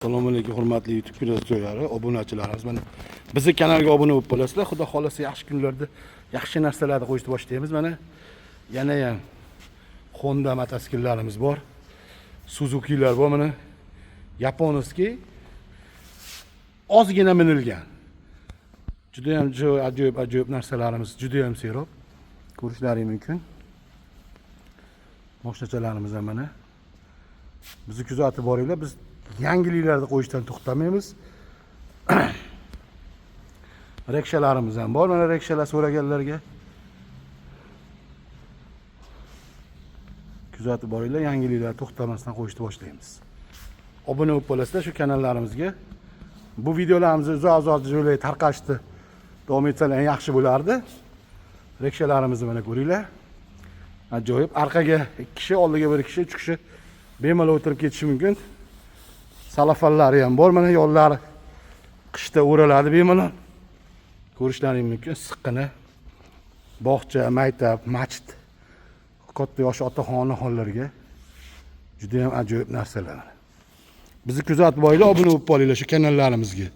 Assalomu alaykum hurmatli YouTube kuzatuvchilari, obunachilarimiz. Mana bizning kanalga obuna bo'lib qolasizlar. Xudo xolasa yaxshi kunlarda yaxshi narsalarni qo'yishni boshlaymiz. Mana yana ham Honda mototsikllarimiz bor. Suzuki'lar bor mana. Yaponskiy ozgina minilgan. Juda ham ajoyib narsalarimiz, juda ham serob. Ko'rishlaringiz mumkin. Moshinachalarimiz ham mana. Bizni kuzatib boringlar. Biz yangiliklarni qo'yishdan to'xtamaymiz. Rekshalarimiz ham bor. Mana rekshalar so'raganlarga kuzatib boringlar, yangiliklar to'xtamasdan qo'yishni boshlaymiz. Obuna bo'lib qolasizlar shu kanallarimizga. Bu videolarimizni uzoq joylarga tarqatishni davom etsalar yaxshi bo'lardi. Rekshalarimizni mana ko'ringlar. Ajoyib. Orqaga 2 kishi, oldiga 1 kishi, 3 kishi bemalol o'tirib ketishi mumkin. Salafallari ham bor. Mana yo'llari qishda o'raladi bemalol. Ko'rishlaringiz mumkin. Siqqina, bog'cha, maktab, masjid, katta yosh otaxonalarga juda ham ajoyib narsalar. Bizni kuzatib boringlar, obuna bo'lib qolinglar shu kanallarimizga.